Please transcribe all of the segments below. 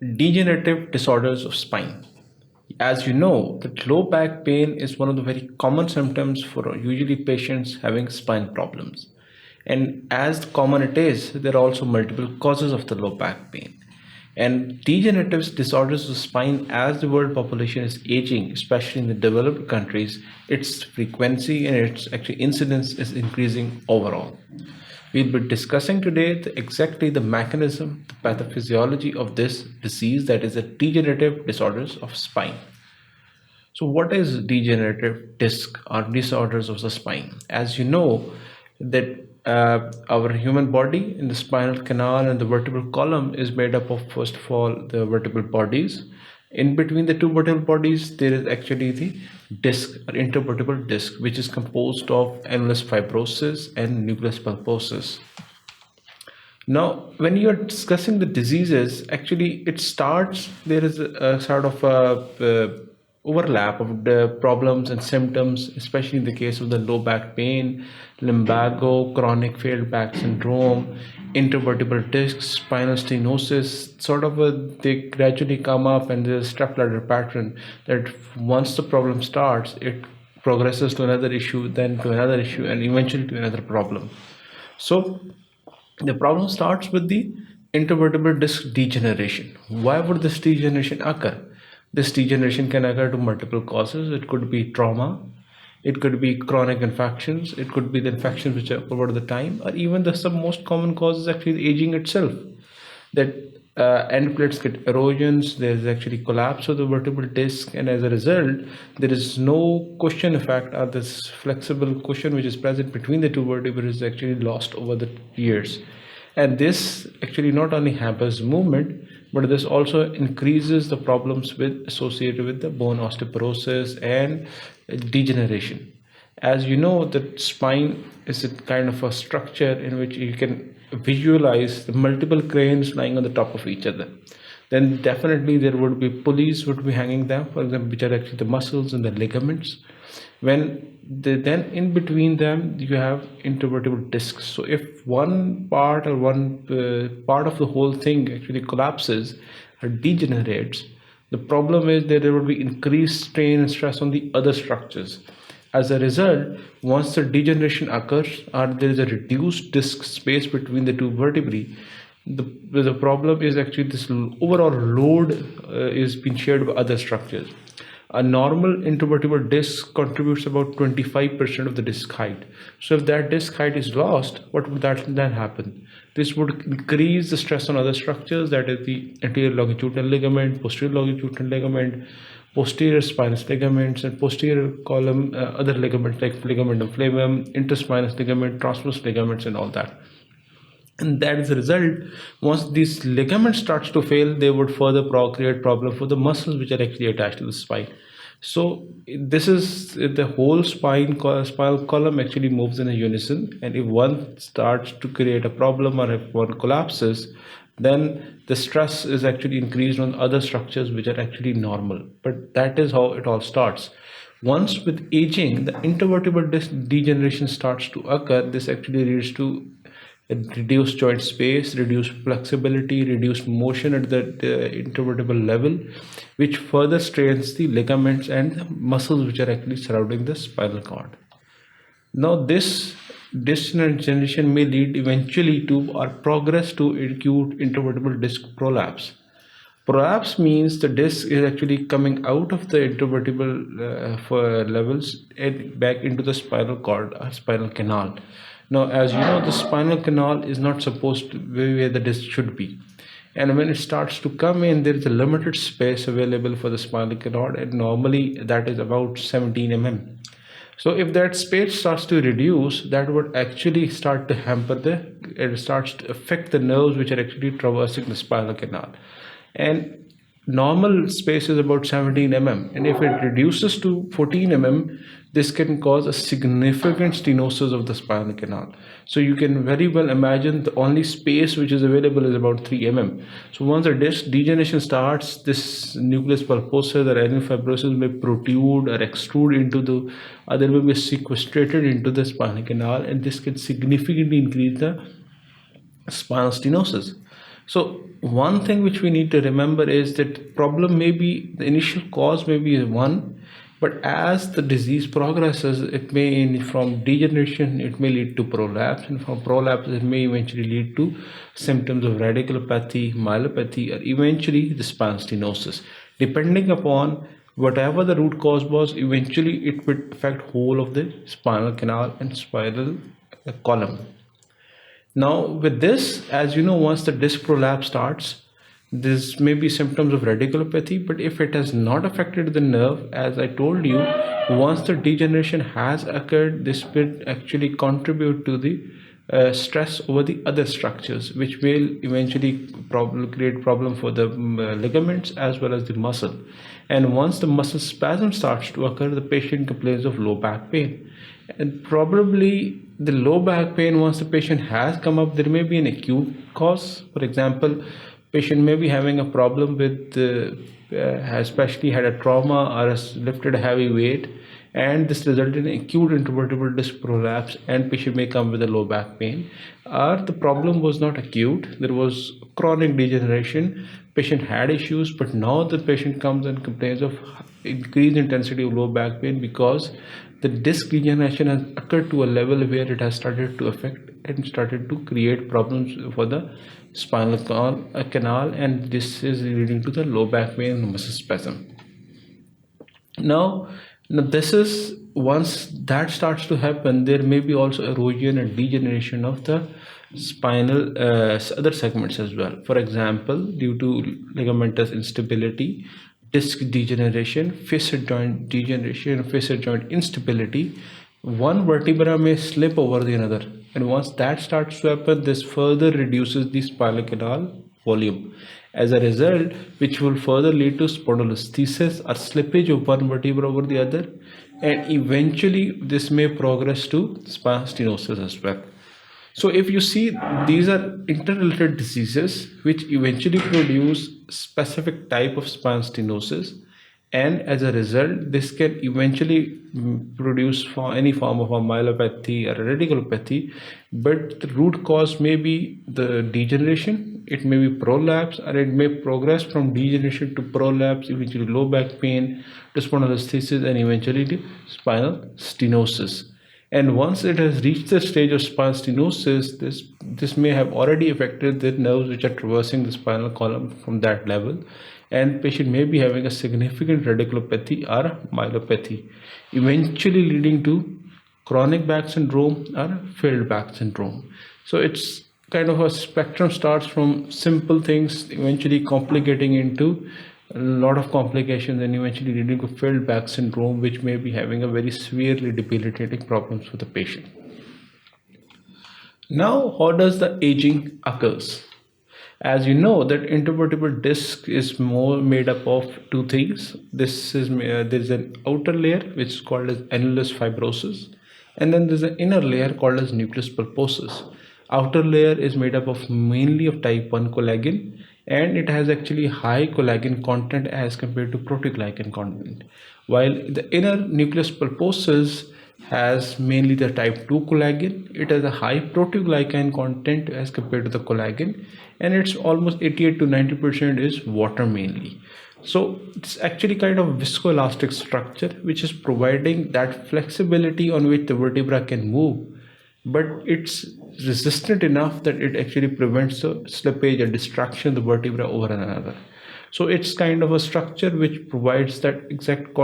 Degenerative disorders of spine. As you know, the low back pain is one of the very common symptoms for usually patients having spine problems. And as common it is, there are also multiple causes of the low back pain. And degenerative disorders of spine, as the world population is aging, especially in the developed countries, its frequency and its actually incidence is increasing overall. We'll be discussing today exactly the mechanism, the pathophysiology of this disease, that is the degenerative disorders of spine. So what is degenerative disc or disorders of the spine? As you know that our human body in the spinal canal and the vertebral column is made up of, first of all, the vertebral bodies. In between the two vertebral bodies, there is actually the disc or intervertebral disc, which is composed of annulus fibrosus and nucleus pulposus. Now, when you are discussing the diseases, actually it starts, there is a sort of overlap of the problems and symptoms, especially in the case of the low back pain, lumbago, chronic failed back syndrome, intervertebral discs, spinal stenosis, they gradually come up, and there's a step ladder pattern that once the problem starts, it progresses to another issue, then to another issue, and eventually to another problem. So the problem starts with the intervertebral disc degeneration. Why would this degeneration occur? This degeneration can occur to multiple causes. It could be trauma, it could be chronic infections, it could be the infections which are over the time, or even the some most common cause is actually the aging itself. That end plates get erosions, there's actually collapse of the vertebral disc, and as a result, there is no cushion effect, or this flexible cushion which is present between the two vertebrae is actually lost over the years. And this actually not only hampers movement, but this also increases the problems associated with the bone osteoporosis and degeneration. As you know, the spine is a kind of a structure in which you can visualize the multiple cranes lying on the top of each other. Then definitely there would be pulleys would be hanging there, for example, which are actually the muscles and the ligaments. Then in between them you have intervertebral discs. So if one part or one part of the whole thing actually collapses or degenerates, the problem is that there will be increased strain and stress on the other structures. As a result, once the degeneration occurs or there is a reduced disc space between the two vertebrae, the problem is actually this overall load is being shared by other structures. A normal intervertebral disc contributes about 25% of the disc height. So if that disc height is lost, what would that then happen? This would increase the stress on other structures, that is the anterior longitudinal ligament, posterior longitudinal ligament, posterior spinous ligaments, and posterior column other ligaments like ligamentum flavum, interspinous ligament, transverse ligaments, and all that. And that is the result. Once these ligaments starts to fail, they would further create problem for the muscles which are actually attached to the spine. So this is the whole spinal column actually moves in a unison, and if one starts to create a problem or if one collapses, then the stress is actually increased on other structures which are actually normal. But that is how it all starts. Once with aging, the intervertebral disc degeneration starts to occur. This actually leads to reduced joint space, reduced flexibility, reduced motion at the intervertebral level, which further strains the ligaments and muscles which are actually surrounding the spinal cord. Now this degeneration may lead eventually to or progress to acute intervertebral disc prolapse. Prolapse means the disc is actually coming out of the intervertebral levels and back into the spinal cord or spinal canal. Now, as you know, the spinal canal is not supposed to be where the disc should be. And when it starts to come in, there is a limited space available for the spinal canal, and normally that is about 17 mm. So if that space starts to reduce, that would actually start to hamper it starts to affect the nerves which are actually traversing the spinal canal. And normal space is about 17 mm, and if it reduces to 14 mm, this can cause a significant stenosis of the spinal canal. So you can very well imagine the only space which is available is about 3 mm. So once the disc degeneration starts, this nucleus pulposus or annulus fibrosus may protrude or extrude into there will be sequestrated into the spinal canal, and this can significantly increase the spinal stenosis. So one thing which we need to remember is that problem may be the initial cause may be one, but as the disease progresses, it may from degeneration it may lead to prolapse, and from prolapse it may eventually lead to symptoms of radiculopathy, myelopathy, or eventually the spinal stenosis. Depending upon whatever the root cause was, eventually it would affect whole of the spinal canal and spinal column. Now, with this, as you know, once the disc prolapse starts, this may be symptoms of radiculopathy, but if it has not affected the nerve, as I told you, once the degeneration has occurred, this will actually contribute to the stress over the other structures, which will eventually create problem for the ligaments as well as the muscle. And once the muscle spasm starts to occur, the patient complains of low back pain. And probably the low back pain, once the patient has come up, there may be an acute cause. For example, patient may be having a problem with especially had a trauma or has lifted a heavy weight, and this resulted in acute intervertebral disc prolapse, and patient may come with a low back pain. Or the problem was not acute, there was chronic degeneration, patient had issues, but now the patient comes and complains of increased intensity of low back pain because the disc degeneration has occurred to a level where it has started to affect and started to create problems for the spinal canal, and this is leading to the low back pain and muscle spasm. Now this is, once that starts to happen, there may be also erosion and degeneration of the spinal other segments as well. For example, due to ligamentous instability, disc degeneration, facet joint degeneration, facet joint instability, one vertebra may slip over the another, and once that starts to happen, this further reduces the spinal canal volume. As a result, which will further lead to spondylolisthesis or slippage of one vertebra over the other, and eventually this may progress to spinal stenosis as well. So if you see, these are interrelated diseases which eventually produce specific type of spinal stenosis, and as a result, this can eventually produce for any form of a myelopathy or a radiculopathy, but the root cause may be the degeneration, it may be prolapse, or it may progress from degeneration to prolapse, eventually low back pain, to spondylolisthesis, and eventually to spinal stenosis. And once it has reached the stage of spinal stenosis, this may have already affected the nerves which are traversing the spinal column from that level, and patient may be having a significant radiculopathy or myelopathy, eventually leading to chronic back syndrome or failed back syndrome. So it's kind of a spectrum, starts from simple things, eventually complicating into a lot of complications, and eventually leading to failed back syndrome, which may be having a very severely debilitating problems for the patient. Now, how does the aging occurs? As you know, that intervertebral disc is more made up of two things. This is there's an outer layer which is called as annulus fibrosus, and then there's an inner layer called as nucleus pulposus. Outer layer is made up of mainly of type 1 collagen, and it has actually high collagen content as compared to proteoglycan content, while the inner nucleus pulposus has mainly the type 2 collagen. It has a high proteoglycan content as compared to the collagen, and it's almost 88 to 90% is water mainly. So it's actually kind of viscoelastic structure which is providing that flexibility on which the vertebra can move, but it's resistant enough that it actually prevents the slippage or distraction of the vertebra over another. So it's kind of a structure which provides that exact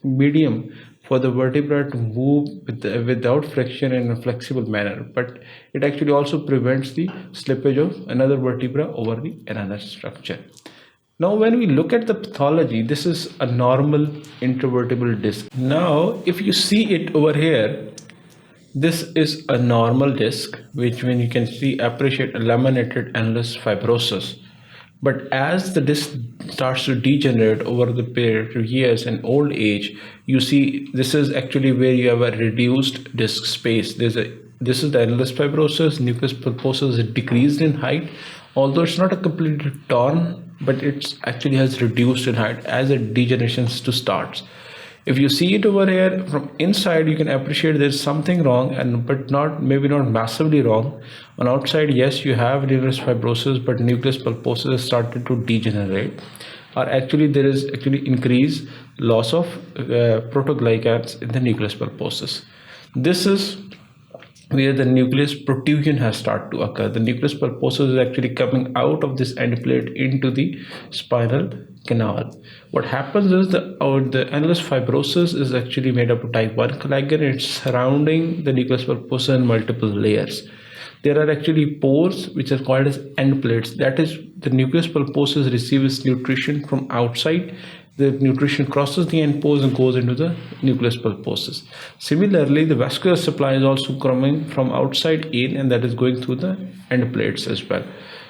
medium for the vertebra to move without friction in a flexible manner, but it actually also prevents the slippage of another vertebra over the another structure. Now, when we look at the pathology, this is a normal intervertebral disc. Now, if you see it over here, this is a normal disc, which when you can see appreciate a laminated annulus fibrosus. But as the disc starts to degenerate over the period of years and old age, you see this is actually where you have a reduced disc space. This is the annulus fibrosus, nucleus pulposus is decreased in height, although it's not a completely torn, but it actually has reduced in height as a degeneration starts. If you see it over here from inside, you can appreciate there's something wrong, and but not maybe not massively wrong. On outside, yes, you have nucleus fibrosis, but nucleus pulposus has started to degenerate, or actually there is actually increased loss of protoglycans in the nucleus pulposus. This is where the nucleus protrusion has started to occur. The nucleus pulposus is actually coming out of this end plate into the spinal canal. What happens is the annulus fibrosus is actually made up of type 1 collagen. It's surrounding the nucleus pulposus in multiple layers. There are actually pores which are called as end plates. That is, the nucleus pulposus receives nutrition from outside. The nutrition crosses the end pores and goes into the nucleus pulposus. Similarly, the vascular supply is also coming from outside in, and that is going through the end plates as well.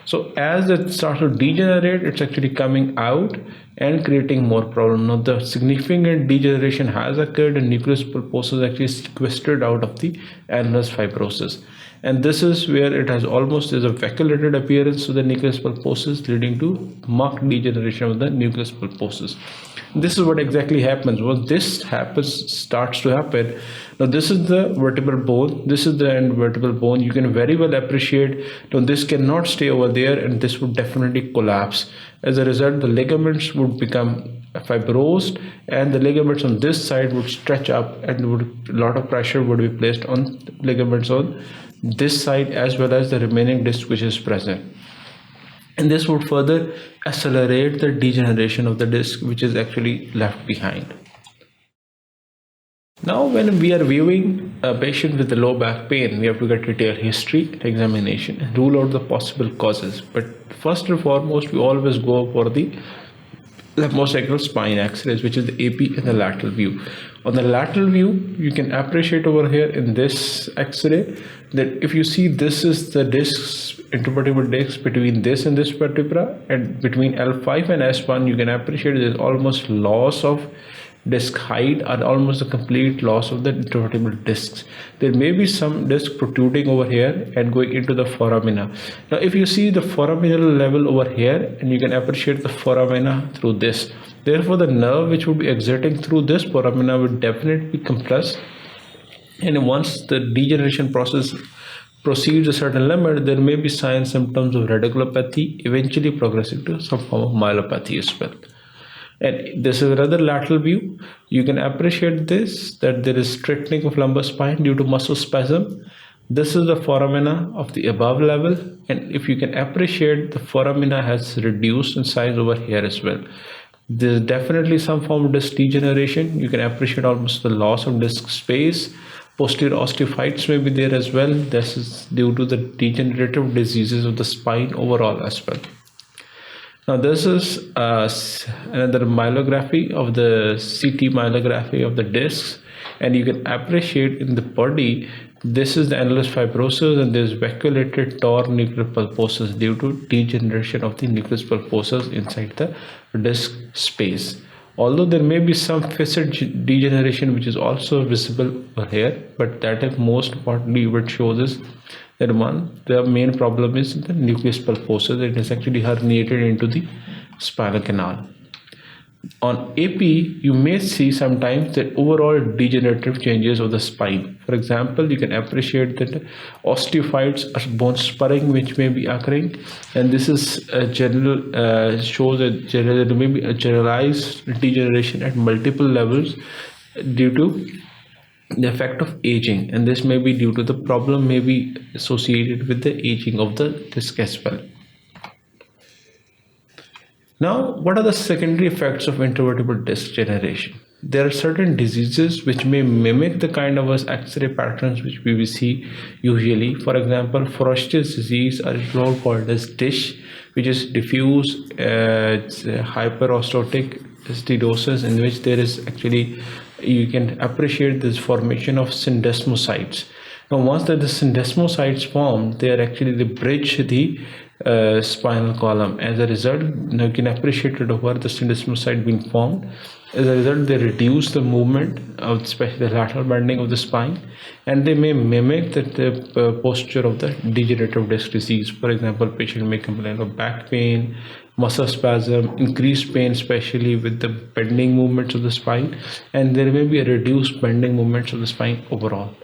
So as it starts to degenerate, it's actually coming out and creating more problem. Now the significant degeneration has occurred, and nucleus pulposus actually sequestered out of the annulus fibrosus. And this is where it has almost as a vacuolated appearance to the nucleus pulposus, leading to marked degeneration of the nucleus pulposus. This is what exactly happens. Once this starts to happen, now this is the vertebral bone, this is the end vertebral bone. You can very well appreciate, now this cannot stay over there, and this would definitely collapse. As a result, the ligaments would become fibrosed, and the ligaments on this side would stretch up, and a lot of pressure would be placed on ligaments on this side as well as the remaining disc which is present, and this would further accelerate the degeneration of the disc which is actually left behind. Now when we are viewing a patient with the low back pain, we have to get detailed history and examination and rule out the possible causes. But first and foremost, we always go for the lumbosacral spine x-rays, which is the AP and the lateral view. On the lateral view, you can appreciate over here in this x-ray that if you see, this is the discs, intervertebral discs between this and this vertebra, and between L5 and S1, you can appreciate there's almost loss of disc height or almost a complete loss of the intervertebral discs. There may be some disc protruding over here and going into the foramina. Now if you see the foraminal level over here, and you can appreciate the foramina through this, therefore the nerve which would be exerting through this foramina would definitely be compressed, and once the degeneration process proceeds a certain limit, there may be signs symptoms of radiculopathy, eventually progressing to some form of myelopathy as well. And this is another lateral view. You can appreciate this, that there is straightening of lumbar spine due to muscle spasm. This is the foramina of the above level, and if you can appreciate, the foramina has reduced in size over here as well. There's definitely some form of disc degeneration. You can appreciate almost the loss of disc space. Posterior osteophytes may be there as well. This is due to the degenerative diseases of the spine overall as well. Now this is another myelography of the CT myelography of the discs, and you can appreciate in the body, this is the annulus fibrosus, and there is vacuolated torn nucleus pulposus due to degeneration of the nucleus pulposus inside the disc space. Although there may be some facet degeneration which is also visible over here, but that is most importantly what shows is that the main problem is the nucleus pulposus. It is actually herniated into the spinal canal. On AP, you may see sometimes that overall degenerative changes of the spine. For example, you can appreciate that osteophytes or bone spurring which may be occurring, and this is a general shows that there may be a generalized degeneration at multiple levels due to the effect of aging, and this may be due to the problem may be associated with the aging of the disc as well. Now, what are the secondary effects of intervertebral disc generation? There are certain diseases which may mimic the kind of X-ray patterns which we will see usually. For example, Forestier's disease, or it's called as DISH, which is diffuse hyperostotic stenosis, in which there is actually, you can appreciate this formation of syndesmocytes. Now once that the syndesmocytes form, they bridge the spinal column. As a result, you can appreciate it over the syndesmocyte being formed. As a result, they reduce the movement of especially the lateral bending of the spine, and they may mimic the posture of the degenerative disc disease. For example, patient may complain of back pain, muscle spasm, increased pain, especially with the bending movements of the spine, and there may be a reduced bending movements of the spine overall.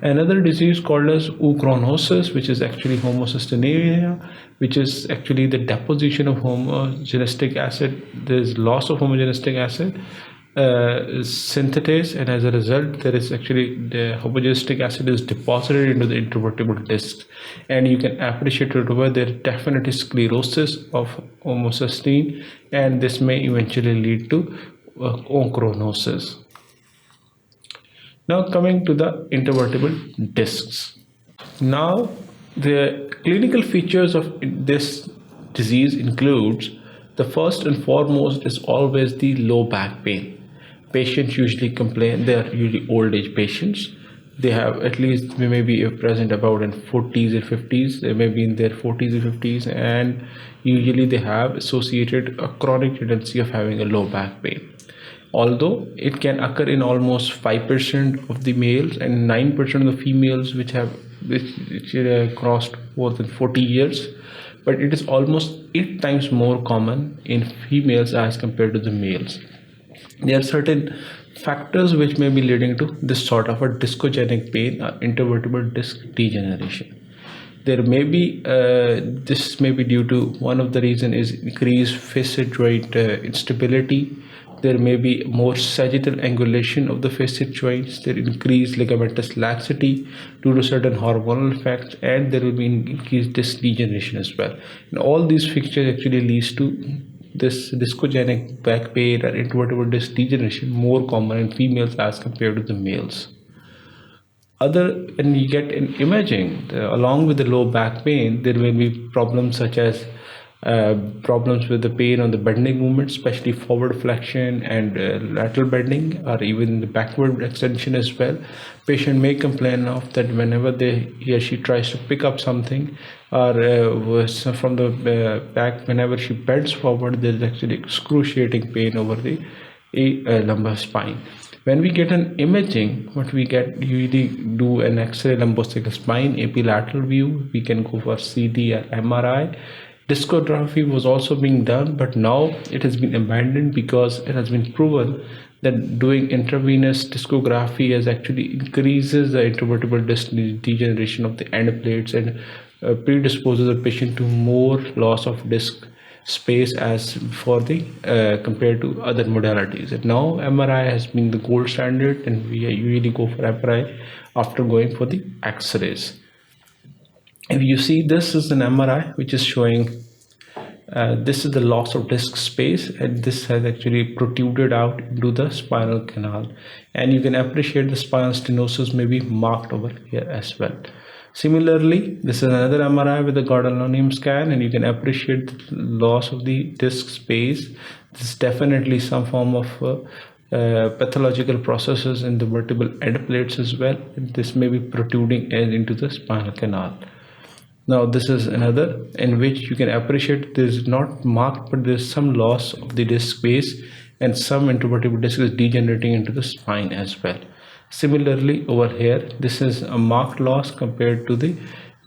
Another disease called as ochronosis, which is actually homocystinuria, which is actually the deposition of homogenistic acid. There's loss of homogenistic acid synthetase, and as a result, there is actually the homogenistic acid is deposited into the intervertebral discs, and you can appreciate it over there definitely sclerosis of homocysteine, and this may eventually lead to ochronosis. Now coming to the intervertebral discs. Now the clinical features of this disease includes the first and foremost is always the low back pain. Patients usually complain, they are usually old age patients. They have at least, they may be present about in 40s or 50s, they may be in their 40s or 50s, and usually they have associated a chronic tendency of having a low back pain. Although it can occur in almost 5% of the males and 9% of the females which crossed more than 40 years, but it is almost 8 times more common in females as compared to the males. There are certain factors which may be leading to this sort of a discogenic pain or intervertebral disc degeneration. There may be this may be due to, one of the reason is increased facet joint instability. There may be more sagittal angulation of the facet joints. There increased ligamentous laxity due to certain hormonal effects, and there will be increased disc degeneration as well. And all these features actually leads to this discogenic back pain or intervertebral disc degeneration more common in females as compared to the males. And you get in imaging, along with the low back pain, there may be problems such as problems with the pain on the bending movement, especially forward flexion and lateral bending, or even the backward extension as well. Patient may complain of that whenever he or she tries to pick up something, or from the back, whenever she bends forward, there is actually excruciating pain over the lumbar spine. When we get an imaging, what we get, usually do an X-ray lumbosacral spine epilateral view. We can go for CD or MRI. Discography was also being done, but now it has been abandoned because it has been proven that doing intravenous discography has actually increases the intervertebral disc degeneration of the end plates and predisposes the patient to more loss of disc space as for the compared to other modalities. And now MRI has been the gold standard, and we usually go for MRI after going for the X-rays. If you see, this is an MRI which is showing this is the loss of disc space, and this has actually protruded out into the spinal canal, and you can appreciate the spinal stenosis may be marked over here as well. Similarly, this is another MRI with a gadolinium scan, and you can appreciate the loss of the disc space. This is definitely some form of pathological processes in the vertebral end plates as well. This may be protruding into the spinal canal. Now this is another in which you can appreciate this is not marked, but there is some loss of the disc space, and some intervertebral disc is degenerating into the spine as well. Similarly, over here, this is a marked loss compared to the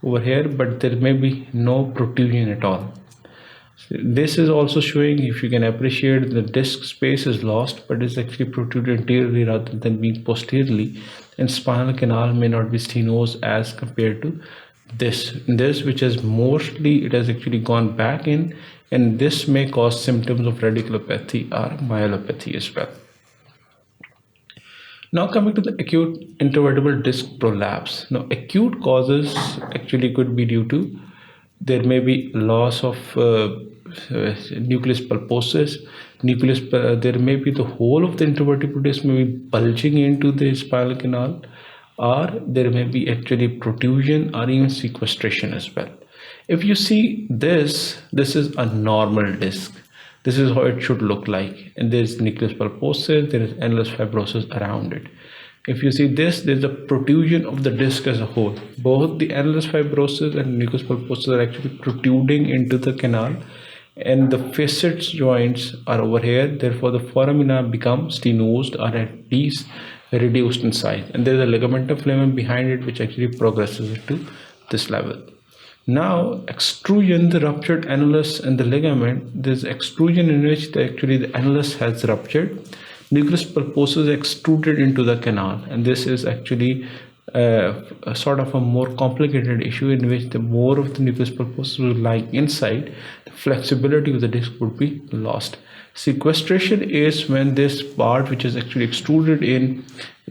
over here, but there may be no protrusion at all. So this is also showing, if you can appreciate, the disc space is lost, but it's actually protruded anteriorly rather than being posteriorly, and spinal canal may not be stenosed as compared to this which is mostly, it has actually gone back in, and this may cause symptoms of radiculopathy or myelopathy as well. Now coming to the acute intervertebral disc prolapse. Now acute causes actually could be due to, there may be loss of nucleus pulposus, there may be the whole of the intervertebral disc may be bulging into the spinal canal, or there may be actually protrusion or even sequestration as well. If you see this is a normal disc. This is how it should look like, and there is nucleus pulposus, there is annulus fibrosus around it. If you see this, there's a protrusion of the disc as a whole. Both the annulus fibrosus and nucleus pulposus are actually protruding into the canal, and the facets joints are over here. Therefore, the foramina become stenosed or at least reduced in size, and there's a ligamentum flavum behind it which actually progresses it to this level. Now, extrusion, the ruptured annulus and the ligament, there's extrusion in which actually the annulus has ruptured. Nucleus pulposus extruded into the canal, and this is actually a sort of a more complicated issue in which the more of the nucleus pulposus is lying inside, the flexibility of the disc would be lost. Sequestration is when this part which is actually extruded in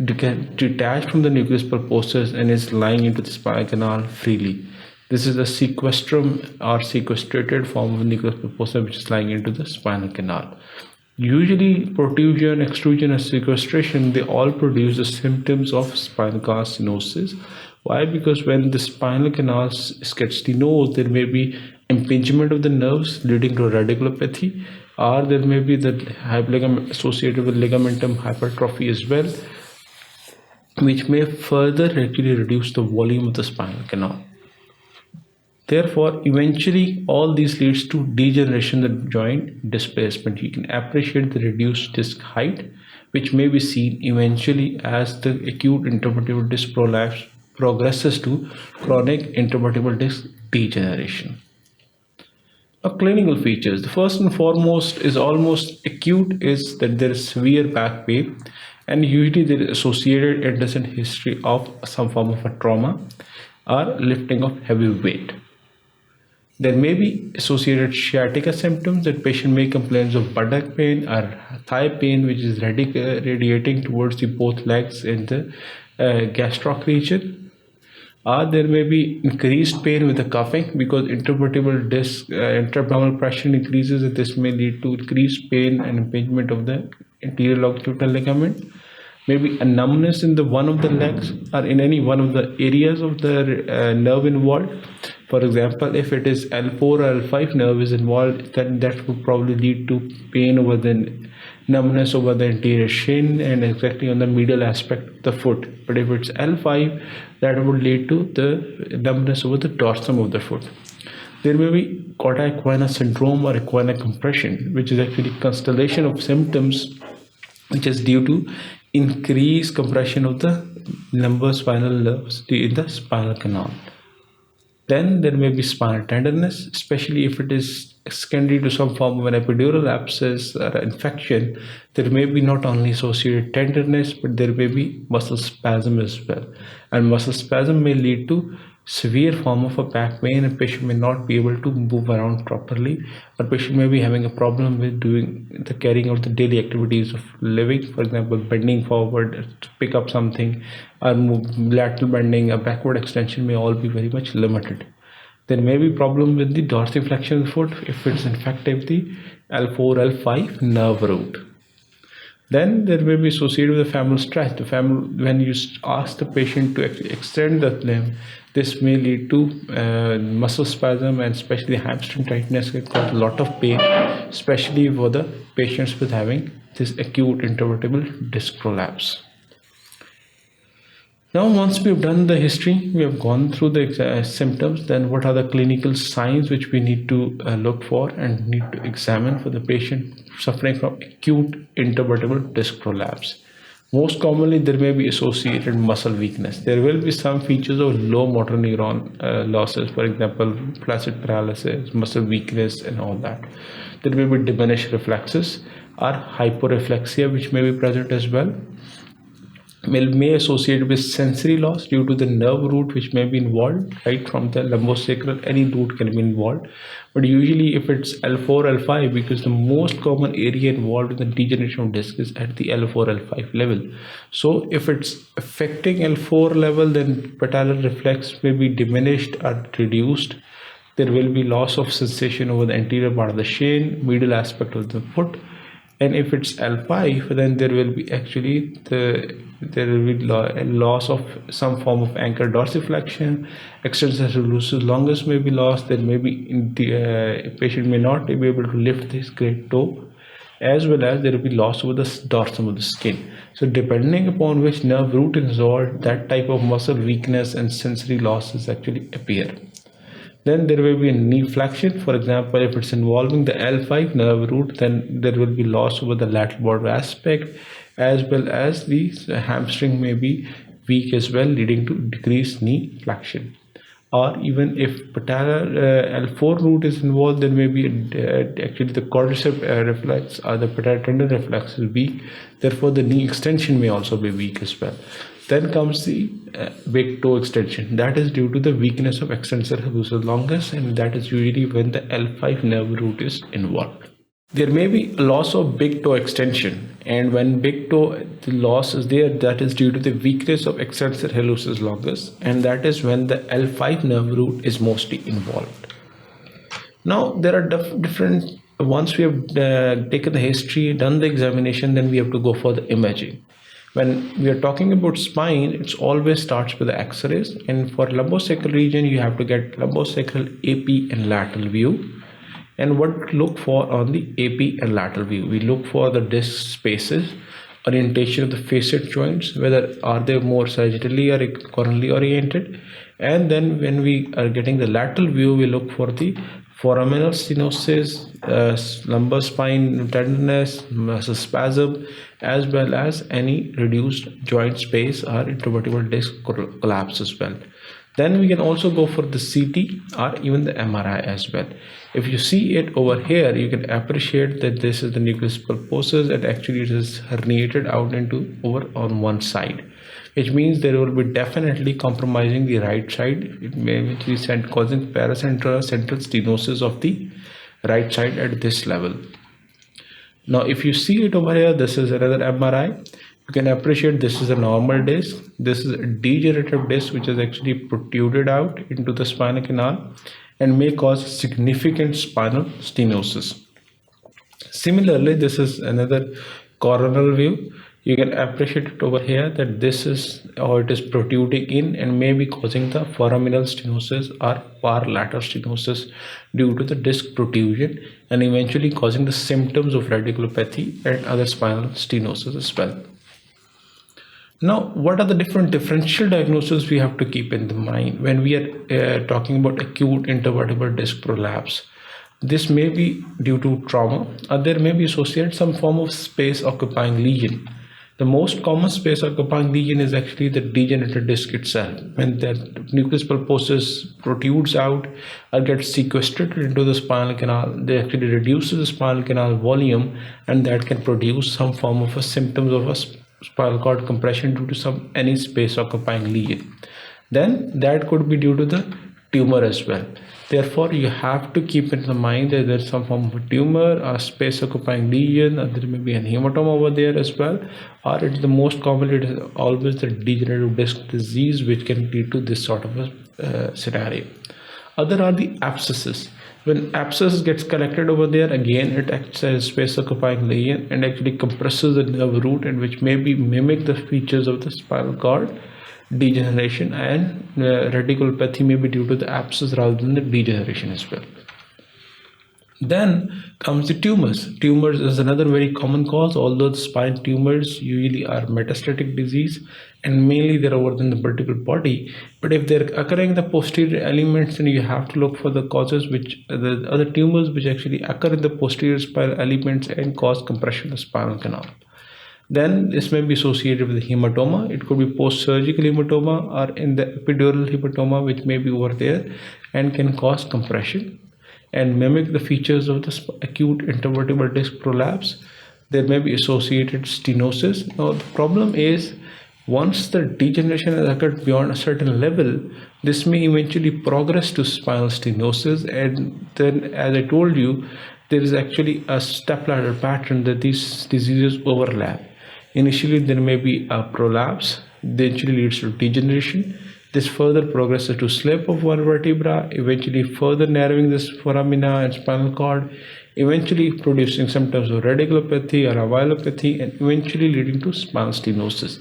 detached from the nucleus pulposus and is lying into the spinal canal freely. This is the sequestrum or sequestrated form of nucleus pulposus which is lying into the spinal canal. Usually protrusion, extrusion and sequestration, they all produce the symptoms of spinal canal stenosis. Why? Because when the spinal canal gets stenosed, there may be impingement of the nerves leading to radiculopathy, or there may be the associated with ligamentum hypertrophy as well, which may further actually reduce the volume of the spinal canal. Therefore, eventually, all these leads to degeneration of the joint displacement. You can appreciate the reduced disc height, which may be seen eventually as the acute intervertebral disc prolapse progresses to chronic intervertebral disc degeneration. Now, clinical features. The first and foremost is almost acute is that there is severe back pain, and usually there is associated antecedent history of some form of a trauma or lifting of heavy weight. There may be associated sciatica symptoms that patient may complain of buttock pain or thigh pain, which is radiating towards the both legs in the gastroc region. Or there may be increased pain with the cuffing because intervertebral disc interabdominal pressure increases, and this may lead to increased pain and impingement of the anterior longitudinal ligament. Maybe a numbness in the one of the legs or in any one of the areas of the nerve involved. For example, if it is L4 or L5 nerve is involved, then that would probably lead to pain over the numbness over the anterior shin and exactly on the medial aspect of the foot. But if it's L5, that would lead to the numbness over the dorsum of the foot. There may be cauda equina syndrome or equina compression, which is actually constellation of symptoms which is due to increased compression of the lumbar spinal nerves in the spinal canal. Then there may be spinal tenderness, especially if it is secondary to some form of an epidural abscess or infection. There may be not only associated tenderness, but there may be muscle spasm as well. And muscle spasm may lead to severe form of a back pain, and patient may not be able to move around properly, or patient may be having a problem with doing the carrying out the daily activities of living. For example, bending forward to pick up something, or lateral bending, a backward extension may all be very much limited. There may be problem with the dorsiflexion of the foot if it's infected the L4, L5 nerve root. Then there may be associated with the femoral stretch. When you ask the patient to extend the limb, this may lead to muscle spasm, and especially hamstring tightness can cause a lot of pain, especially for the patients with having this acute intervertebral disc prolapse. Now, once we've done the history, we have gone through the symptoms, then what are the clinical signs which we need to look for and need to examine for the patient suffering from acute intervertebral disc prolapse. Most commonly, there may be associated muscle weakness. There will be some features of low motor neuron losses, for example, flaccid paralysis, muscle weakness, and all that. There may be diminished reflexes or hyporeflexia, which may be present as well. May associate with sensory loss due to the nerve root which may be involved, right from the lumbosacral, any root can be involved. But usually if it's L4, L5, because the most common area involved in the degeneration of disc is at the L4, L5 level. So if it's affecting L4 level, then patellar reflex may be diminished or reduced. There will be loss of sensation over the anterior part of the shin, medial aspect of the foot. And if it's L5, then there will be actually loss of some form of ankle dorsiflexion, extensor lucis longus may be lost. There may be patient may not be able to lift his great toe, as well as there will be loss over the dorsum of the skin. So depending upon which nerve root is involved, that type of muscle weakness and sensory losses actually appear. Then there will be a knee flexion. For example, if it's involving the L5 nerve root, then there will be loss over the lateral border aspect, as well as the hamstring may be weak as well, leading to decreased knee flexion. Or even if patellar L4 root is involved, then maybe actually the quadricep reflex or the patellar tendon reflex is weak. Therefore, the knee extension may also be weak as well. Then comes the big toe extension. That is due to the weakness of extensor hallucis longus, and that is usually when the L5 nerve root is involved. There may be a loss of big toe extension, and when big toe the loss is there, that is due to the weakness of extensor hallucis longus, and that is when the L5 nerve root is mostly involved. Now there are different, once we have taken the history, done the examination, then we have to go for the imaging. When we are talking about spine, it always starts with the x-rays, and for lumbosacral region you have to get lumbosacral AP and lateral view. And what to look for on the AP and lateral view? We look for the disc spaces, orientation of the facet joints, whether are they more sagittally or coronally oriented. And then when we are getting the lateral view, we look for the foraminal stenosis, lumbar spine tenderness, muscle spasm, as well as any reduced joint space or intervertebral disc collapse as well. Then we can also go for the CT or even the MRI as well. If you see it over here, you can appreciate that this is the nucleus pulposus, and actually it is herniated out into over on one side, which means there will be definitely compromising the right side. It may be causing paracentral central stenosis of the right side at this level. Now if you see it over here, this is another MRI. You can appreciate this is a normal disc. This is a degenerative disc which is actually protruded out into the spinal canal and may cause significant spinal stenosis. Similarly, this is another coronal view. You can appreciate it over here that this is how it is protruding in and may be causing the foraminal stenosis or paralateral stenosis due to the disc protrusion, and eventually causing the symptoms of radiculopathy and other spinal stenosis as well. Now, what are the different differential diagnoses we have to keep in the mind when we are talking about acute intervertebral disc prolapse? This may be due to trauma, or there may be associated some form of space occupying lesion. The most common space occupying lesion is actually the degenerative disc itself. When the nucleus pulposus protrudes out or gets sequestrated into the spinal canal, they actually reduces the spinal canal volume, and that can produce some form of a symptoms of a spinal cord compression due to any space occupying lesion. Then that could be due to the tumor as well. Therefore, you have to keep in mind that there's some form of a tumor or space occupying lesion, or there may be an hematoma over there as well, or it's the most commonly it is always the degenerative disc disease which can lead to this sort of a scenario. Other are the abscesses. When abscess gets collected over there, again it acts as space occupying lesion and actually compresses the nerve root, and which may be mimic the features of the spinal cord degeneration, and radiculopathy may be due to the abscess rather than the degeneration as well. Then comes the tumors. Tumors is another very common cause, although the spine tumors usually are metastatic disease and mainly they're over in the vertebral body. But if they're occurring in the posterior elements, then you have to look for the causes which the other tumors which actually occur in the posterior spinal elements and cause compression of the spinal canal. Then this may be associated with hematoma. It could be post-surgical hematoma or in the epidural hematoma, which may be over there and can cause compression and mimic the features of the acute intervertebral disc prolapse. There may be associated stenosis. Now the problem is, once the degeneration has occurred beyond a certain level, this may eventually progress to spinal stenosis, and then, as I told you, there is actually a stepladder pattern that these diseases overlap. Initially, there may be a prolapse, eventually leads to degeneration. This further progresses to slip of one vertebra, eventually further narrowing this foramina and spinal cord, eventually producing symptoms of radiculopathy or avulopathy, and eventually leading to spinal stenosis.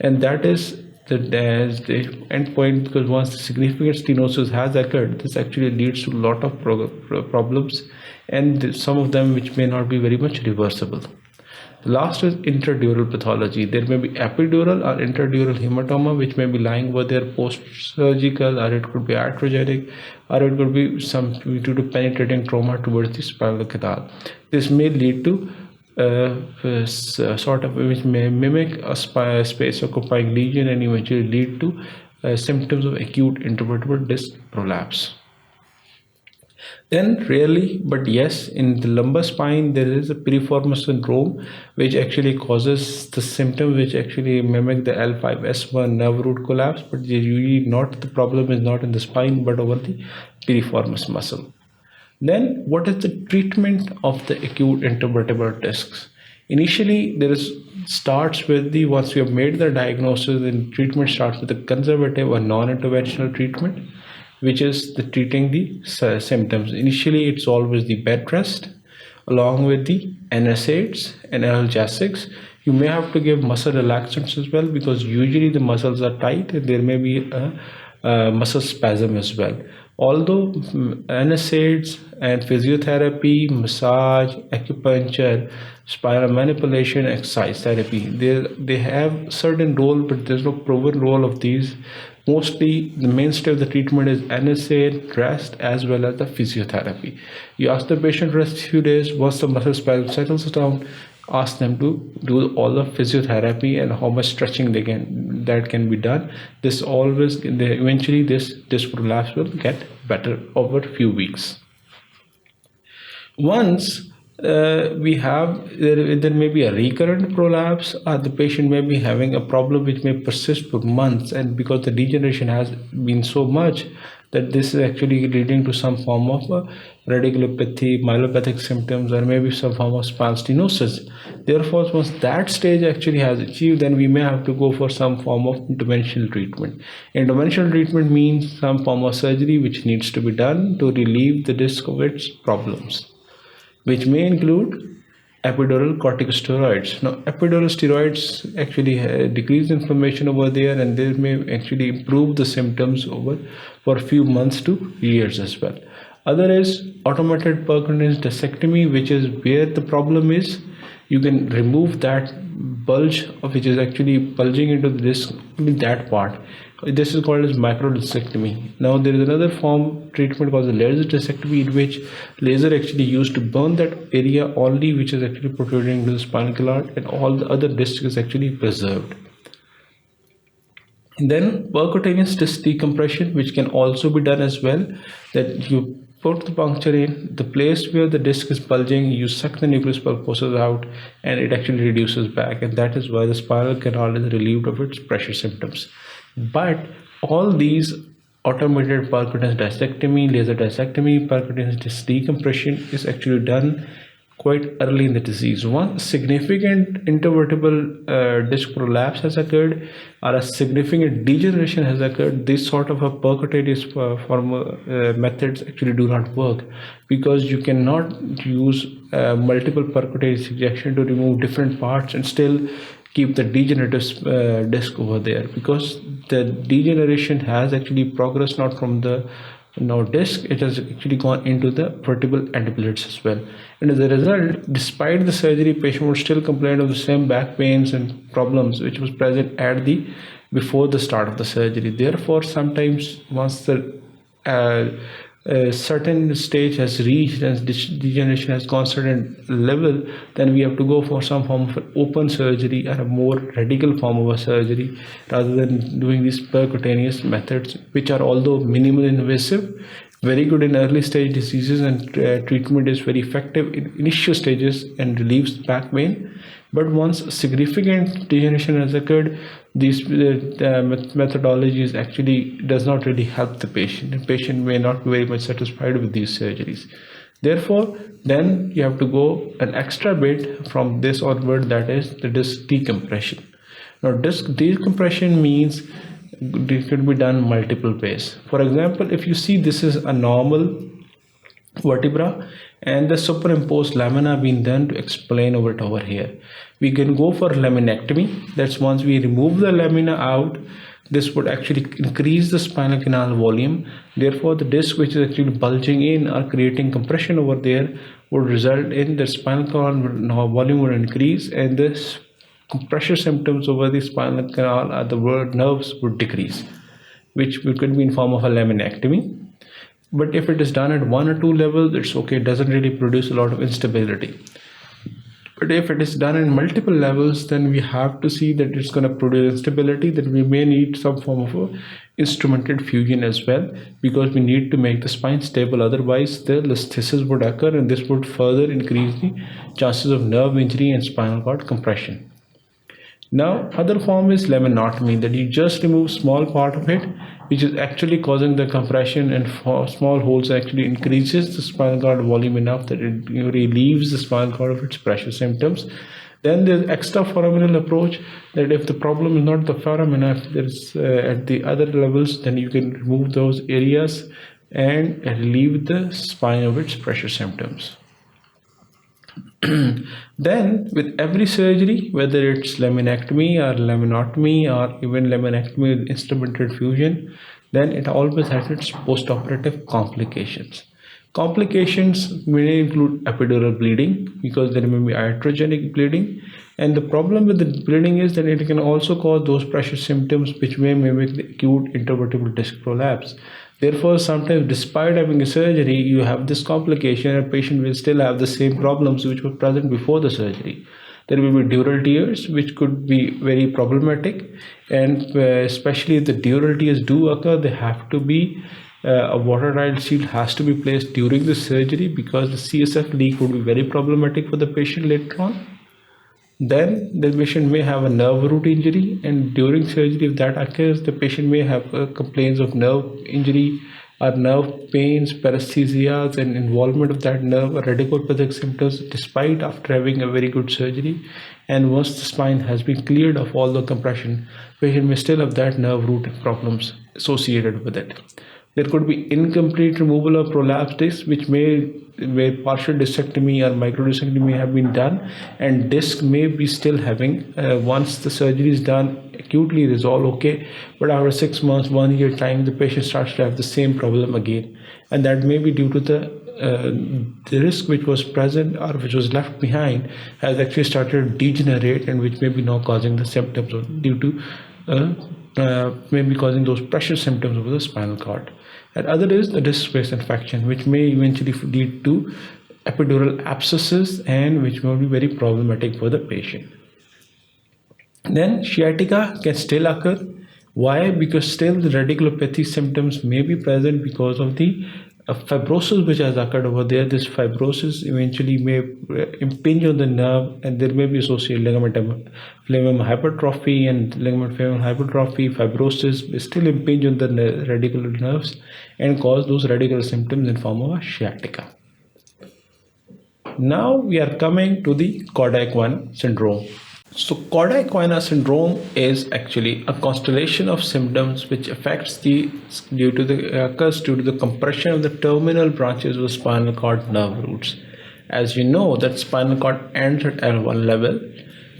And that is the end point, because once the significant stenosis has occurred, this actually leads to a lot of problems and some of them which may not be very much reversible. The last is interdural pathology. There may be epidural or interdural hematoma which may be lying over there post-surgical, or it could be iatrogenic, or it could be some due to penetrating trauma towards the spinal canal. This may lead to sort of which may mimic a space occupying lesion and eventually lead to symptoms of acute intervertebral disc prolapse. Then rarely, but yes, in the lumbar spine there is a piriformis syndrome which actually causes the symptoms which actually mimic the L5S1 nerve root collapse, but usually not, the problem is not in the spine but over the piriformis muscle. Then what is the treatment of the acute intervertebral discs? Initially there is starts with the, once we have made the diagnosis, then treatment starts with the conservative or non-interventional treatment, which is the treating the symptoms. Initially it's always the bed rest along with the NSAIDs and analgesics. You may have to give muscle relaxants as well, because usually the muscles are tight and there may be a muscle spasm as well. Although NSAIDs and physiotherapy, massage, acupuncture, spinal manipulation, exercise therapy, they have certain role, but there's no proven role of these. Mostly the mainstay of the treatment is NSAID, rest, as well as the physiotherapy. You ask the patient rest a few days. Once the muscle spasm settles down, ask them to do all the physiotherapy and how much stretching that can be done. This always, eventually this prolapse will get better over a few weeks. Once we have, there may be a recurrent prolapse, or the patient may be having a problem which may persist for months, and because the degeneration has been so much that this is actually leading to some form of radiculopathy, myelopathic symptoms, or maybe some form of spinal stenosis. Therefore, once that stage actually has achieved, then we may have to go for some form of interventional treatment. Interventional treatment means some form of surgery which needs to be done to relieve the disc of its problems, which may include epidural corticosteroids. Now, epidural steroids actually decrease inflammation over there, and they may actually improve the symptoms over for a few months to years as well. Other is automated percutaneous discectomy, which is where the problem is. You can remove that bulge, which is actually bulging into the disc, that part. This is called as microdiscectomy. Now there is another form treatment called the laser discectomy, in which laser actually used to burn that area only which is actually protruding into the spinal cord, and all the other disc is actually preserved. And then percutaneous disc decompression, which can also be done as well, that you put the puncture in the place where the disc is bulging, you suck the nucleus pulposus out, and it actually reduces back, and that is why the spinal canal is relieved of its pressure symptoms. But all these automated percutaneous discectomy, laser discectomy, percutaneous disc decompression is actually done quite early in the disease. Once significant intervertebral disc prolapse has occurred, or a significant degeneration has occurred, this sort of a percutaneous methods actually do not work, because you cannot use multiple percutaneous injection to remove different parts and still keep the degenerative disc over there, because the degeneration has actually progressed not from the disc, it has actually gone into the vertebral endoplates as well. And as a result, despite the surgery, patient would still complain of the same back pains and problems which was present at the before the start of the surgery. Therefore, sometimes once the a certain stage has reached and degeneration has gone certain level, then we have to go for some form of open surgery or a more radical form of a surgery, rather than doing these percutaneous methods, which are, although minimally invasive, very good in early stage diseases, and treatment is very effective in initial stages and relieves back pain. But once significant degeneration has occurred, these methodologies actually does not really help the patient. The patient may not be very much satisfied with these surgeries. Therefore, then you have to go an extra bit from this onward, that is the disc decompression. Now, disc decompression means it could be done multiple ways. For example, if you see this is a normal vertebra and the superimposed lamina being done to explain over here. We can go for laminectomy. That's once we remove the lamina out, this would actually increase the spinal canal volume. Therefore, the disc which is actually bulging in or creating compression over there would result in the spinal canal volume would increase, and this pressure symptoms over the spinal canal or the nerves would decrease, which could be in form of a laminectomy. But if it is done at 1 or 2 levels, it's okay. It doesn't really produce a lot of instability. But if it is done in multiple levels, then we have to see that it's going to produce instability, that we may need some form of a instrumented fusion as well, because we need to make the spine stable. Otherwise, the listhesis would occur, and this would further increase the chances of nerve injury and spinal cord compression. Now, other form is laminotomy, that you just remove small part of it, which is actually causing the compression, and small holes actually increases the spinal cord volume enough that it relieves the spinal cord of its pressure symptoms. Then there's extraforaminal approach, that if the problem is not the foramina, if there's at the other levels, then you can remove those areas and relieve the spine of its pressure symptoms. Then with every surgery, whether it's laminectomy or laminotomy or even laminectomy with instrumented fusion, then it always has its postoperative complications. Complications may include epidural bleeding, because there may be iatrogenic bleeding, and the problem with the bleeding is that it can also cause those pressure symptoms which may mimic the acute intervertebral disc prolapse. Therefore, sometimes despite having a surgery, you have this complication, and a patient will still have the same problems which were present before the surgery. There will be dural tears, which could be very problematic, and especially if the dural tears do occur, they have to be a water-tight seal has to be placed during the surgery, because the CSF leak would be very problematic for the patient later on. Then the patient may have a nerve root injury, and during surgery, if that occurs, the patient may have complaints of nerve injury or nerve pains, paresthesias, and involvement of that nerve, radicopathic symptoms, despite after having a very good surgery. And once the spine has been cleared of all the compression, patient may still have that nerve root problems associated with it. There could be incomplete removal of prolapse disc, which where partial discectomy or microdiscectomy have been done, and disc may be still having, once the surgery is done, acutely it is all okay, but after 6 months, 1 year time, the patient starts to have the same problem again, and that may be due to the risk which was present or which was left behind has actually started to degenerate, and which may be now causing the symptoms due to may be causing those pressure symptoms over the spinal cord. And other is the disc space infection, which may eventually lead to epidural abscesses, and which will be very problematic for the patient. Then sciatica can still occur. Why? Because still the radiculopathy symptoms may be present because of the fibrosis which has occurred over there. This fibrosis eventually may impinge on the nerve, and there may be associated ligament flammum hypertrophy, and ligament flammum hypertrophy, fibrosis will still impinge on the radicular nerves and cause those radicular symptoms in form of a sciatica. Now we are coming to the cauda equina syndrome. So cauda equina syndrome is actually a constellation of symptoms which occurs due to the compression of the terminal branches of the spinal cord nerve roots. As you know, that spinal cord ends at L1 level.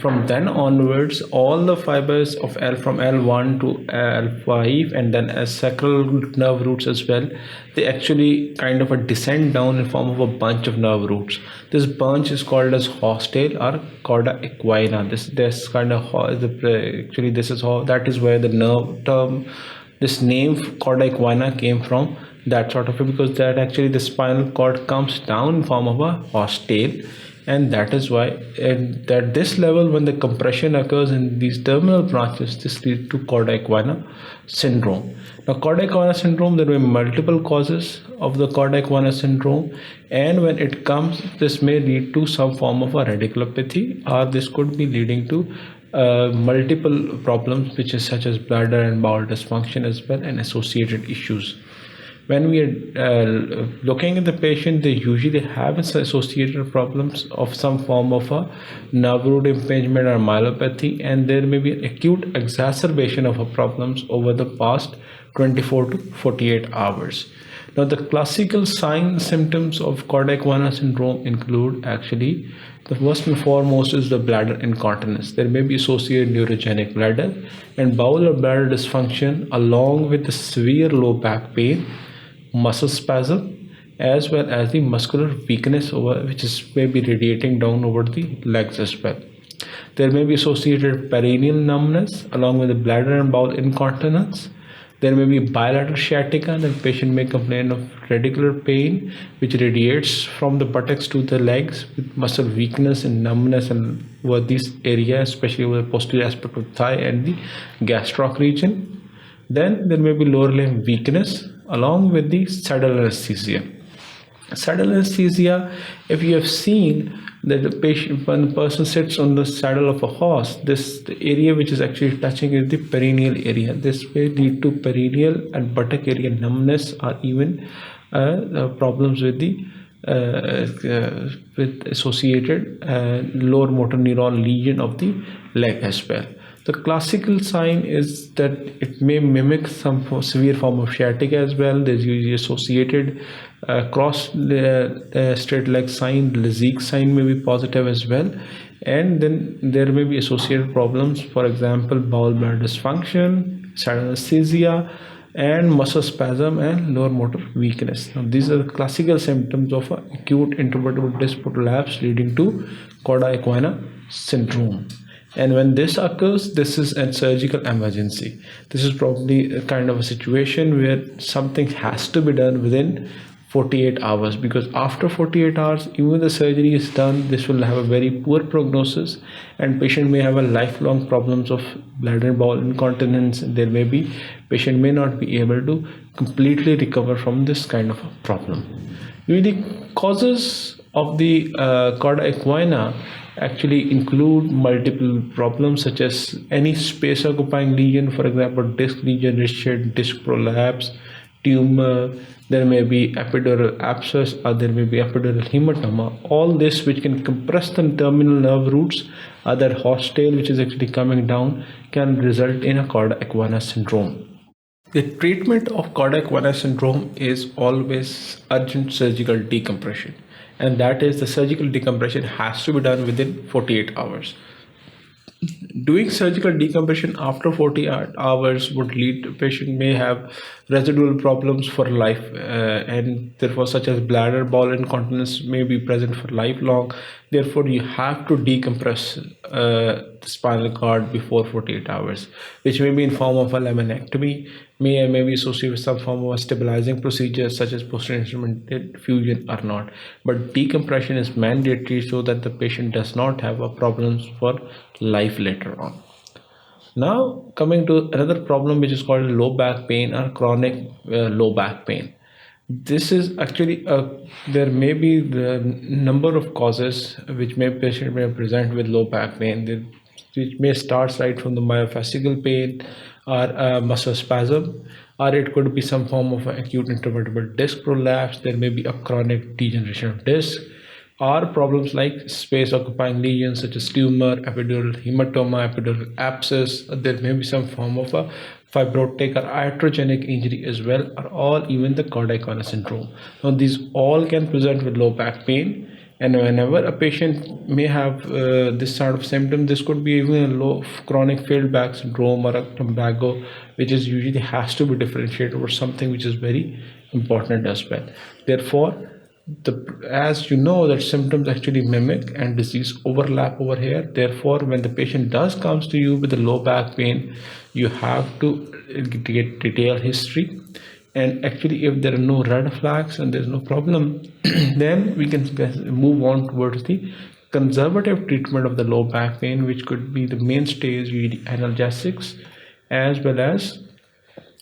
From then onwards, all the fibers of from L1 to L5, and then as sacral nerve roots as well, they actually kind of descend down in form of a bunch of nerve roots. This bunch is called as horse tail or cauda equina. This kind of actually this is how, that is where the nerve term, this name cauda equina came from. That sort of, because that actually the spinal cord comes down in form of a horse tail. And that is why at this level, when the compression occurs in these terminal branches, this leads to cauda equina syndrome. Now, cauda equina syndrome, there will be multiple causes of the cauda equina syndrome, and when it comes, this may lead to some form of a radiculopathy, or this could be leading to multiple problems, which is such as bladder and bowel dysfunction as well, and associated issues. When we are looking at the patient, they usually have associated problems of some form of a nerve root impingement or myelopathy, and there may be acute exacerbation of problems over the past 24 to 48 hours. Now, the classical signs symptoms of cauda equina syndrome include actually The first and foremost is the bladder incontinence. There may be associated neurogenic bladder and bowel or bladder dysfunction along with the severe low back pain, muscle spasm, as well as the muscular weakness which is maybe radiating down over the legs as well. There may be associated perineal numbness along with the bladder and bowel incontinence. There may be bilateral sciatica, and the patient may complain of radicular pain which radiates from the buttocks to the legs with muscle weakness and numbness and over this area, especially over the posterior aspect of the thigh and the gastroc region. Then there may be lower limb weakness along with the saddle anesthesia. Saddle anesthesia, if you have seen that the patient, when the person sits on the saddle of a horse, the area which is actually touching is the perineal area. This may lead to perineal and buttock area numbness or even problems with the with associated lower motor neuron lesion of the leg as well. The classical sign is that it may mimic some severe form of sciatica as well. There's usually associated cross straight leg sign, the Lasik sign may be positive as well. And then there may be associated problems, for example, bowel bladder dysfunction, saddle anesthesia, and muscle spasm and lower motor weakness. Now, these are the classical symptoms of acute intervertebral disc prolapse leading to cauda equina syndrome. And when this occurs, this is a surgical emergency. This is probably a kind of a situation where something has to be done within 48 hours, because after 48 hours, even the surgery is done, this will have a very poor prognosis and patient may have a lifelong problems of bladder and bowel incontinence. There may be, patient may not be able to completely recover from this kind of a problem. The causes of the cauda equina actually include multiple problems such as any space occupying lesion, for example, disc degeneration, disc prolapse, tumor. There may be epidural abscess or there may be epidural hematoma. All this which can compress the terminal nerve roots or that horse tail which is actually coming down can result in a cauda equina syndrome. The treatment of cauda equina syndrome is always urgent surgical decompression, and that is the surgical decompression has to be done within 48 hours. Doing surgical decompression after 48 hours would lead to patient may have residual problems for life, and therefore such as bladder, bowel incontinence may be present for lifelong. Therefore, you have to decompress the spinal cord before 48 hours, which may be in form of a laminectomy, may be associated with some form of a stabilizing procedure such as posterior instrumented fusion or not. But decompression is mandatory so that the patient does not have a problems for life later on. Now coming to another problem which is called low back pain or chronic low back pain. This is actually there may be the number of causes which patient may present with low back pain. Which may start right from the myofascial pain or muscle spasm, or it could be some form of acute intervertebral disc prolapse. There may be a chronic degeneration of disc, or problems like space occupying lesions such as tumor, epidural hematoma, epidural abscess. There may be some form of a fibrotic or iatrogenic injury as well, or all even the cauda equina syndrome. Now these all can present with low back pain, and whenever a patient may have this sort of symptom, this could be even a low chronic failed back syndrome or a lumbago, which is usually has to be differentiated or something which is very important as well. Therefore, as you know that symptoms actually mimic and disease overlap over here. Therefore, when the patient comes to you with a low back pain, you have to get detailed history, and actually if there are no red flags and there's no problem, then we can move on towards the conservative treatment of the low back pain, which could be the mainstay is usually analgesics as well as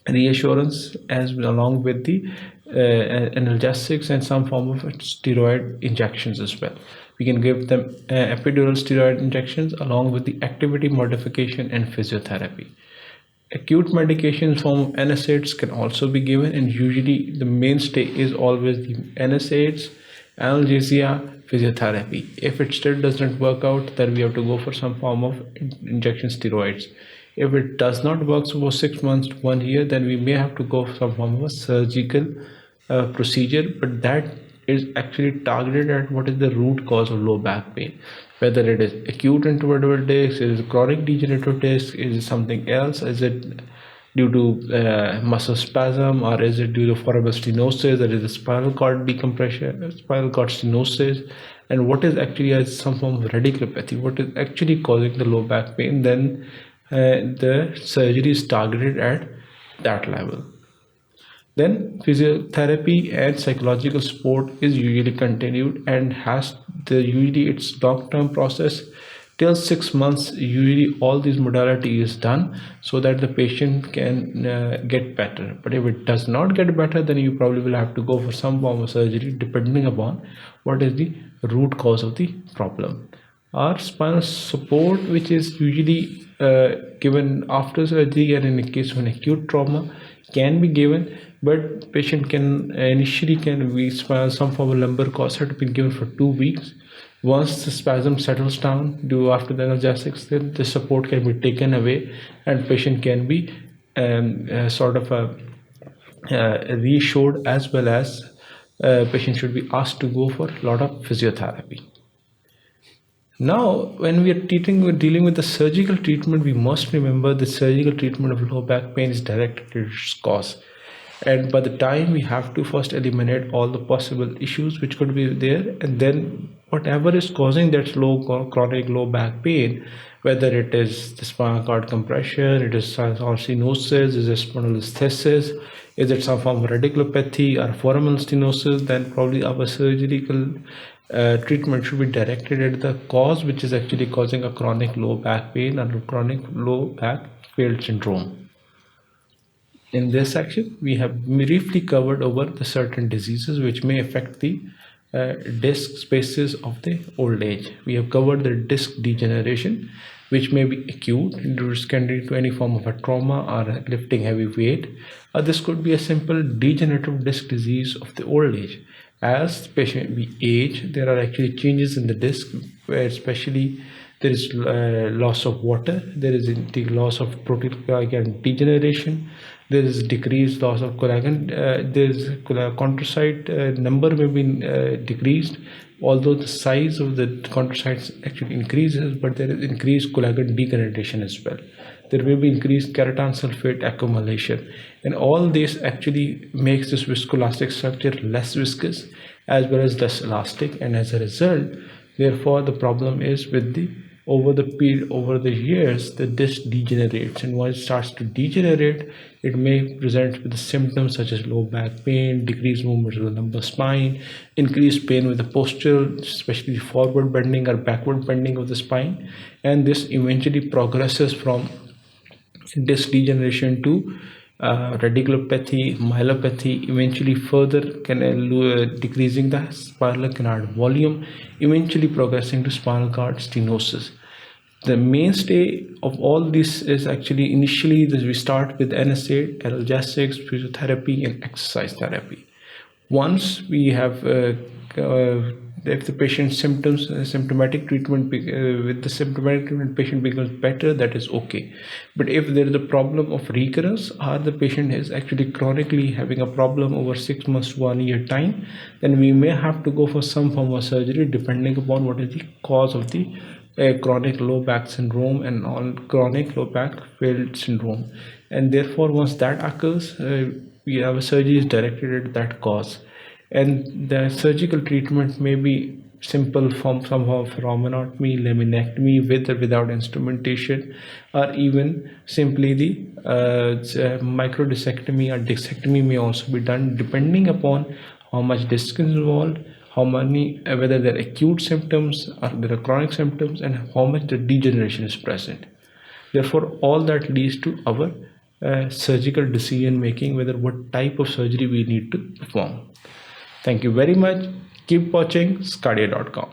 reassurance, as well, along with the analgesics and some form of steroid injections as well. We can give them epidural steroid injections along with the activity modification and physiotherapy. Acute medications from NSAIDs can also be given, and usually the mainstay is always the NSAIDs, analgesia, physiotherapy. If it still doesn't work out, then we have to go for some form of injection steroids. If it does not work for 6 months to 1 year, then we may have to go for some form of a surgical procedure, but that is actually targeted at what is the root cause of low back pain, whether it is acute intervertebral disc, is it chronic degenerative disc, is it something else, is it due to muscle spasm, or is it due to foraminal stenosis, or is it spinal cord decompression, spinal cord stenosis, and what is actually as some form of radiculopathy, what is actually causing the low back pain. Then the surgery is targeted at that level. Then physiotherapy and psychological support is usually continued and has the usually its long-term process till 6 months. Usually all these modality is done so that the patient can get better. But if it does not get better, then you probably will have to go for some form of surgery depending upon what is the root cause of the problem. Our spinal support, which is usually given after surgery and in the case of an acute trauma, can be given, but patient can initially can be some form of lumbar corset be given for 2 weeks. Once the spasm settles down due after the analgesics, then the support can be taken away and patient can be reassured, as well as patient should be asked to go for a lot of physiotherapy. Now, when we're dealing with the surgical treatment, we must remember the surgical treatment of low back pain is directed to its cause. And by the time we have to first eliminate all the possible issues which could be there, and then whatever is causing that chronic low back pain, whether it is the spinal cord compression, it is stenosis, is it spondylolisthesis, is it some form of radiculopathy or foraminal stenosis, then probably our surgical treatment should be directed at the cause which is actually causing a chronic low back pain or chronic low back failed syndrome. In this section, we have briefly covered over the certain diseases which may affect the disc spaces of the old age. We have covered the disc degeneration, which may be acute, can lead to any form of a trauma or lifting heavy weight. This could be a simple degenerative disc disease of the old age. As the patient we age, there are actually changes in the disc, where especially there is loss of water, there is loss of protein collagen degeneration, there is decreased loss of collagen, there is chondrocyte number may be decreased, although the size of the chondrocytes actually increases, but there is increased collagen degeneration as well. There may be increased keratin sulfate accumulation, and all this actually makes this viscoelastic structure less viscous as well as less elastic, and as a result, therefore, the problem is with the over the years the disc degenerates, and once it starts to degenerate, it may present with the symptoms such as low back pain, decreased movement of the lumbar spine, increased pain with the postural, especially forward bending or backward bending of the spine, and this eventually progresses from disc degeneration to radiculopathy, myelopathy, eventually further decreasing the spinal canal volume, eventually progressing to spinal cord stenosis. The mainstay of all this is actually initially that we start with NSAID, analgesics, physiotherapy, and exercise therapy. Once we have if the patient's symptomatic treatment with the symptomatic treatment patient becomes better, that is okay. But if there is a problem of recurrence, or the patient is actually chronically having a problem over 6 months to 1 year time, then we may have to go for some form of surgery depending upon what is the cause of the chronic low back syndrome and on chronic low back failed syndrome. And therefore, once that occurs, we have a surgery is directed at that cause. And the surgical treatment may be simple form of rhombonotomy, laminectomy with or without instrumentation, or even simply the microdiscectomy or discectomy may also be done depending upon how much disc is involved, how many whether there are acute symptoms or there are chronic symptoms, and how much the degeneration is present. Therefore, all that leads to our surgical decision making, whether what type of surgery we need to perform. Thank you very much. Keep watching sqadia.com.